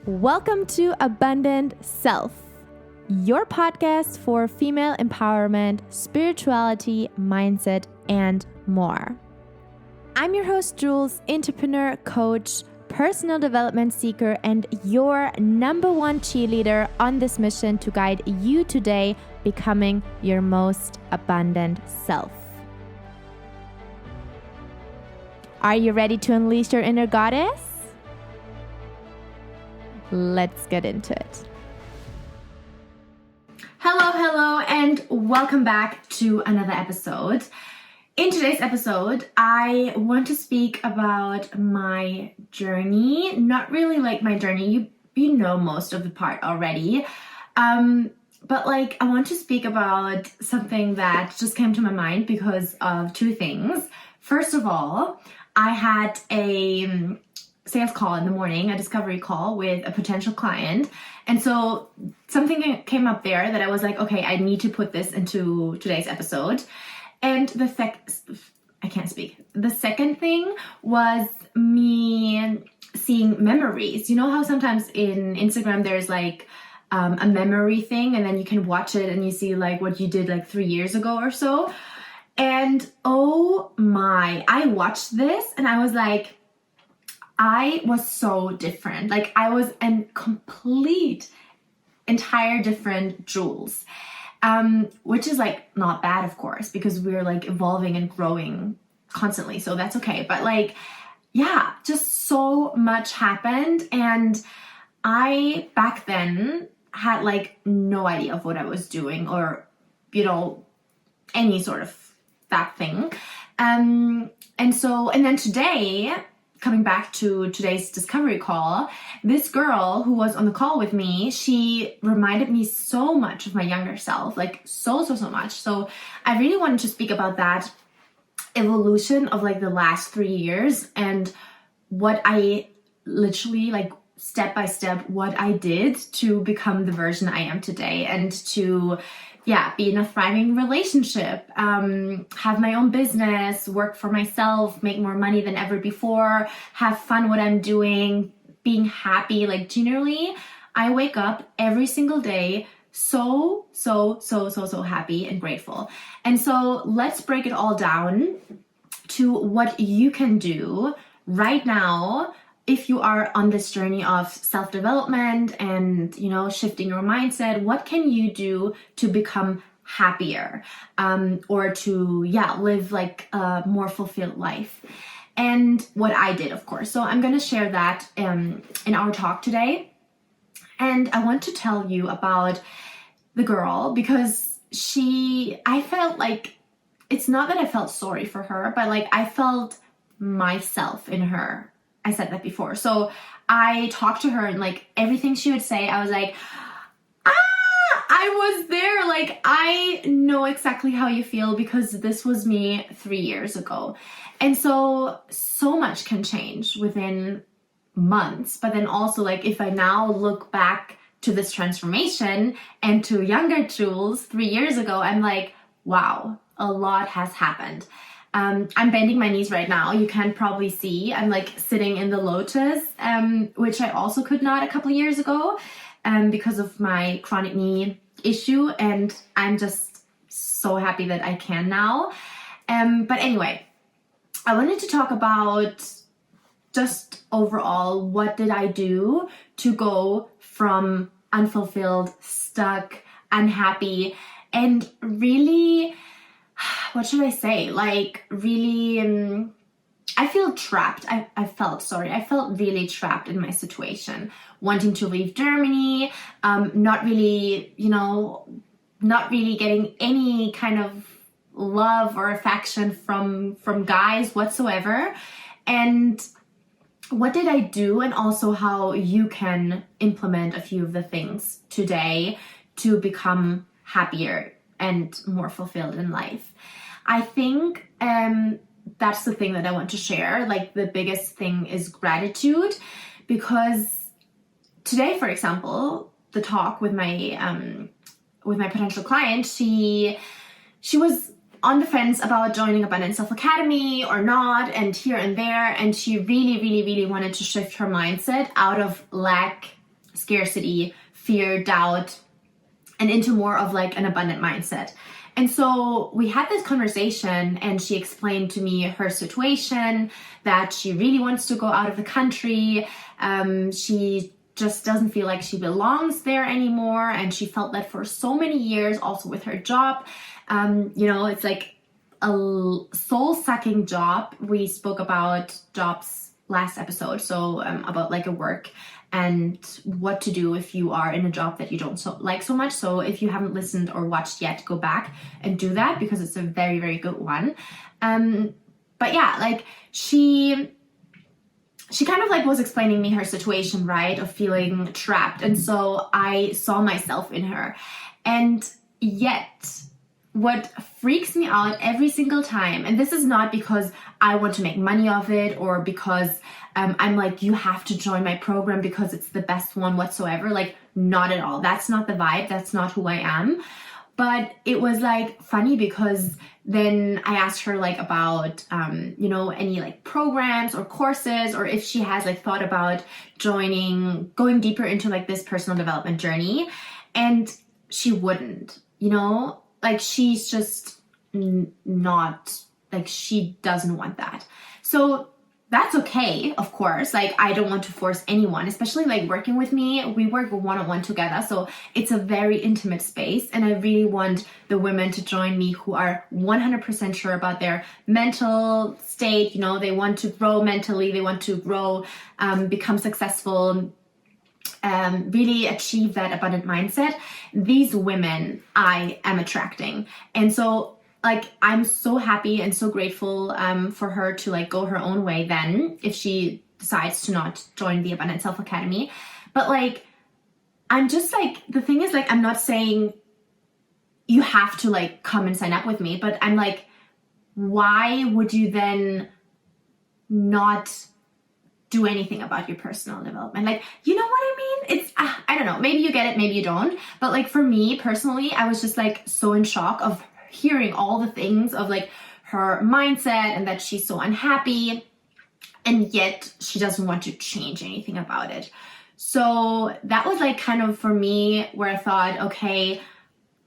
Welcome to Abundant Self, your podcast for female empowerment, spirituality, mindset, and more. I'm your host, Jules, entrepreneur, coach, personal development seeker, and your number one cheerleader on this mission to guide you today becoming your most abundant self. Are you ready to unleash your inner goddess? Let's get into it. Hello, and welcome back to another episode. In today's episode, I want to speak about my journey. Not really like my journey, you know most of the part already. But I want to speak about something that just came to my mind because of two things. First of all, I had a sales call in the morning, a discovery call with a potential client. And so something came up there that I was like, okay, I need to put this into today's episode. And the second thing was me seeing memories. You know how sometimes in Instagram there's a memory thing, and then you can watch it and you see what you did 3 years ago or so. And oh my, I watched this and I was like, I was so different. I was a entire different Jules, which is not bad, of course, because we're evolving and growing constantly. So that's okay. But just so much happened. And I back then had no idea of what I was doing or, any sort of that thing. And then today, coming back to today's discovery call, this girl who was on the call with me, she reminded me so much of my younger self, so much. So I really wanted to speak about that evolution of the last 3 years and what I literally step by step, what I did to become the version I am today and to be in a thriving relationship, have my own business, work for myself, make more money than ever before, have fun what I'm doing, being happy. Generally, I wake up every single day so happy and grateful. And so let's break it all down to what you can do right now if you are on this journey of self-development and, shifting your mindset. What can you do to become happier, or to, live a more fulfilled life? And what I did, of course. So I'm going to share that in our talk today. And I want to tell you about the girl because I felt it's not that I felt sorry for her, but I felt myself in her. I said that before. So I talked to her and everything she would say, I was like, I was there. I know exactly how you feel because this was me 3 years ago. And so much can change within months. But then also if I now look back to this transformation and to younger Jules 3 years ago, I'm like, wow, a lot has happened. I'm bending my knees right now. You can probably see I'm sitting in the lotus, which I also could not a couple of years ago because of my chronic knee issue. And I'm just so happy that I can now. But anyway, I wanted to talk about just overall, what did I do to go from unfulfilled, stuck, unhappy, and really, what should I say? Really, I feel trapped. I felt really trapped in my situation, wanting to leave Germany, not really getting any kind of love or affection from guys whatsoever. And what did I do? And also how you can implement a few of the things today to become happier and more fulfilled in life. I think that's the thing that I want to share. The biggest thing is gratitude, because today, for example, the talk with my potential client, she was on the fence about joining Abundant Self Academy or not, and here and there, and she really wanted to shift her mindset out of lack scarcity, fear, doubt, and into more of like an abundant mindset. And so we had this conversation, and she explained to me her situation, that she really wants to go out of the country. She just doesn't feel like she belongs there anymore. And she felt that for so many years, also with her job, it's like a soul-sucking job. We spoke about jobs last episode, so about like a work and what to do if you are in a job that you don't like so much. So if you haven't listened or watched yet, go back and do that, because it's a very, very good one. But yeah, like she kind of like was explaining me her situation, right, of feeling trapped. And so I saw myself in her. And yet what freaks me out every single time, and this is not because I want to make money off it, or because I'm like, you have to join my program because it's the best one whatsoever. Like, not at all. That's not the vibe. That's not who I am. But it was like funny, because then I asked her like about, any like programs or courses, or if she has like thought about going deeper into like this personal development journey. And she wouldn't, like she's just not, like she doesn't want that. So that's okay, of course. Like, I don't want to force anyone, especially like working with me. We work one-on-one together, so it's a very intimate space, and I really want the women to join me who are 100% sure about their mental state. They want to grow mentally, they want to grow, become successful, really achieve that abundant mindset. These women I am attracting. And so like, I'm so happy and so grateful for her to like go her own way then, if she decides to not join the Abundant Self Academy. But like, I'm just like, the thing is like, I'm not saying you have to like come and sign up with me, but I'm like, why would you then not do anything about your personal development? Like, you know what I mean? It's, I don't know, maybe you get it, maybe you don't. But like, for me personally, I was just like so in shock of hearing all the things of like her mindset, and that she's so unhappy, and yet she doesn't want to change anything about it. So that was like kind of for me where I thought, okay,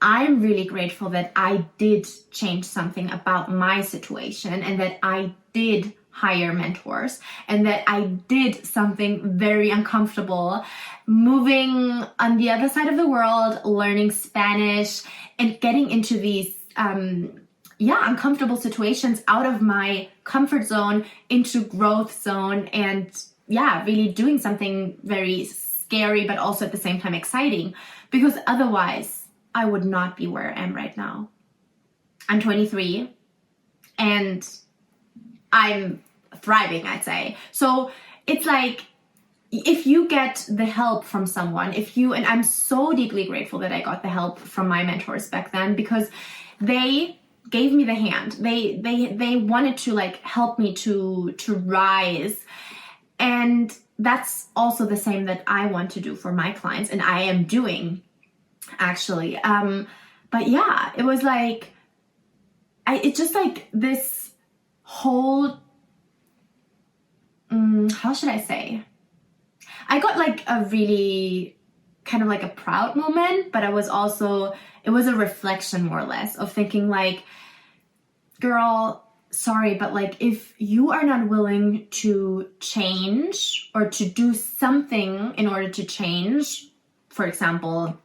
I'm really grateful that I did change something about my situation, and that I did hire mentors, and that I did something very uncomfortable, moving on the other side of the world, learning Spanish, and getting into these uncomfortable situations, out of my comfort zone into growth zone, and really doing something very scary, but also at the same time exciting, because otherwise I would not be where I am right now. I'm 23 and I'm thriving, I'd say. So it's like, if you get the help from someone, and I'm so deeply grateful that I got the help from my mentors back then, because they gave me the hand. They wanted to like help me to rise. And that's also the same that I want to do for my clients, and I am doing actually. But yeah, it was like, it's just like this whole, how should I say? I got like a really kind of like a proud moment, but it was a reflection more or less of thinking like, girl, sorry, but like, if you are not willing to change or to do something in order to change, for example,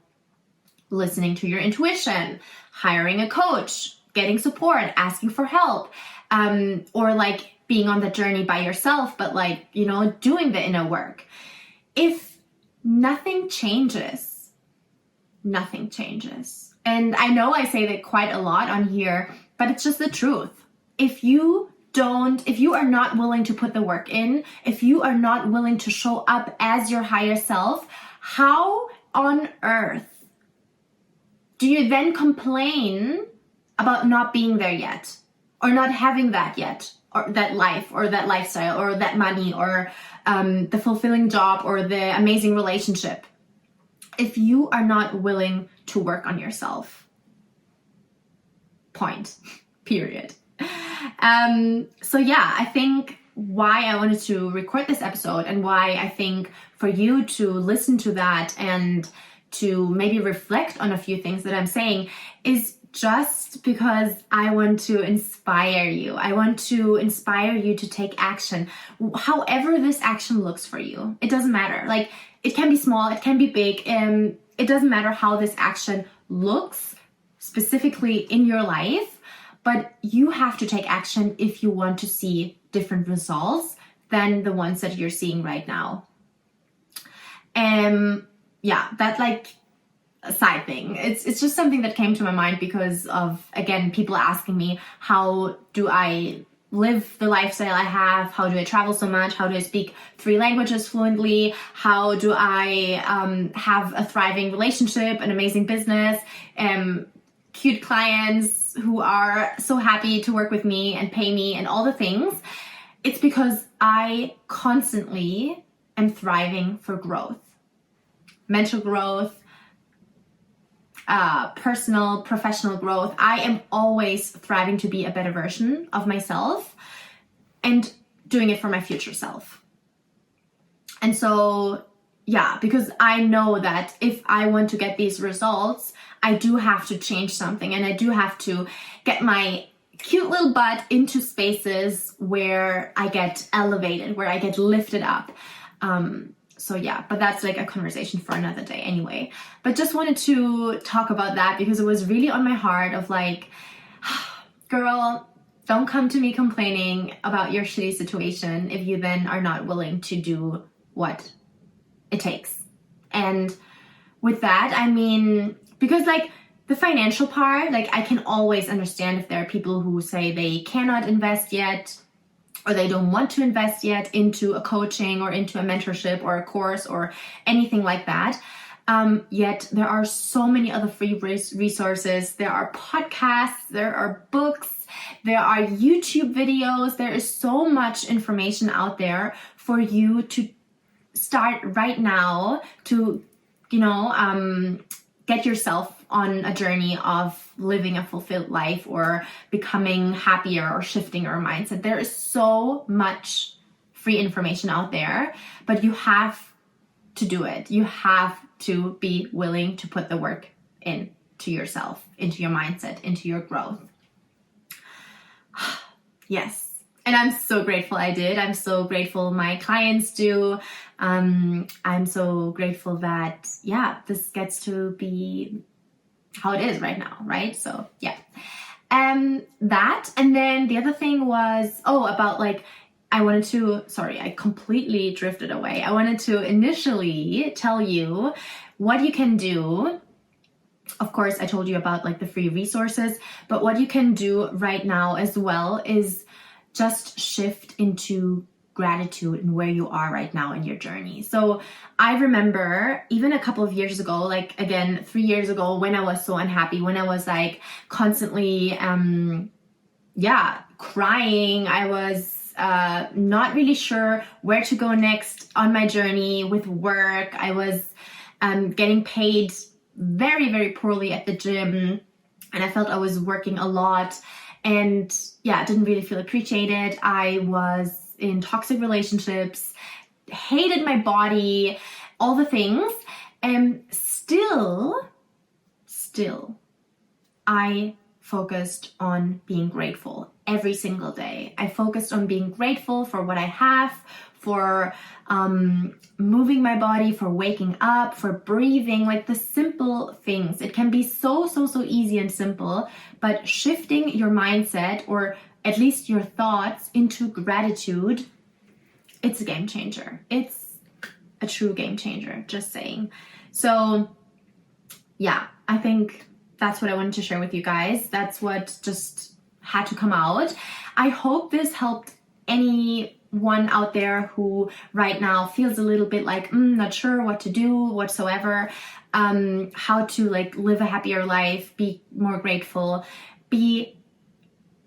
listening to your intuition, hiring a coach, getting support, asking for help, or like being on the journey by yourself, but like, doing the inner work. If nothing changes, nothing changes. And I know I say that quite a lot on here, but it's just the truth. If you are not willing to put the work in, if you are not willing to show up as your higher self, how on earth do you then complain about not being there yet, or not having that yet, or that life, or that lifestyle, or that money, or the fulfilling job, or the amazing relationship, if you are not willing to work on yourself? Point. Period. So yeah, I think why I wanted to record this episode and why I think for you to listen to that and to maybe reflect on a few things that I'm saying is just because I want to inspire you. I want to inspire you to take action. However this action looks for you. It doesn't matter. Like, it can be small, it can be big, it doesn't matter how this action looks specifically in your life, but you have to take action if you want to see different results than the ones that you're seeing right now. Yeah, that's like a side thing. It's just something that came to my mind because of, again, people asking me, how do I live the lifestyle I have? How do I travel so much? How do I speak 3 languages fluently? How do I have a thriving relationship, an amazing business, cute clients who are so happy to work with me and pay me and all the things? It's because I constantly am thriving for growth. Mental growth, personal, professional growth. I am always thriving to be a better version of myself and doing it for my future self. And so, yeah, because I know that if I want to get these results, I do have to change something, and I do have to get my cute little butt into spaces where I get elevated, where I get lifted up. So yeah, but that's like a conversation for another day anyway. But just wanted to talk about that because it was really on my heart of like, girl, don't come to me complaining about your shitty situation if you then are not willing to do what it takes. And with that, I mean, because like the financial part, like I can always understand if there are people who say they cannot invest yet, or they don't want to invest yet into a coaching or into a mentorship or a course or anything like that. Yet there are so many other free resources. There are podcasts, there are books, there are YouTube videos. There is so much information out there for you to start right now to, get yourself on a journey of living a fulfilled life or becoming happier or shifting your mindset. There is so much free information out there, but you have to do it. You have to be willing to put the work into yourself, into your mindset, into your growth. Yes. And I'm so grateful I did. I'm so grateful my clients do. I'm so grateful that, this gets to be how it is right now, right? So, yeah. That, and then the other thing was, about like, I completely drifted away. I wanted to initially tell you what you can do. Of course, I told you about like the free resources, but what you can do right now as well is just shift into gratitude and where you are right now in your journey. So I remember even a couple of years ago, like again, 3 years ago, when I was so unhappy, when I was like constantly, crying. I was not really sure where to go next on my journey with work. I was getting paid very, very poorly at the gym, and I felt I was working a lot and didn't really feel appreciated. I was in toxic relationships, hated my body, all the things. And still, I focused on being grateful every single day. I focused on being grateful for what I have, for moving my body, for waking up, for breathing, like the simple things. It can be so easy and simple, but shifting your mindset, or at least your thoughts, into gratitude, it's a game changer. It's a true game changer, just saying. So I think that's what I wanted to share with you guys. That's what just had to come out. I hope this helped anyone out there who right now feels a little bit like, not sure what to do whatsoever, how to like live a happier life, be more grateful,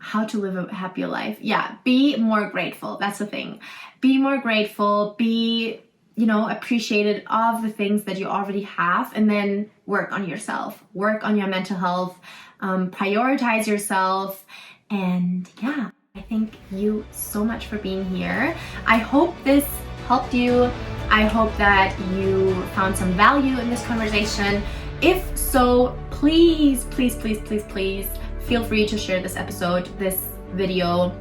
how to live a happier life. Be more grateful. That's the thing. Be more grateful, be, appreciated of the things that you already have, and then work on yourself, work on your mental health, prioritize yourself. And I Thank you so much for being here. I hope this helped you. I hope that you found some value in this conversation. If so, please, please, please, please, please feel free to share this episode, this video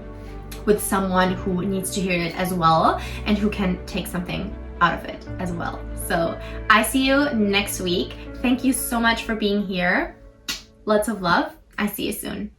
with someone who needs to hear it as well and who can take something out of it as well. So I see you next week. Thank you so much for being here. Lots of love. I see you soon.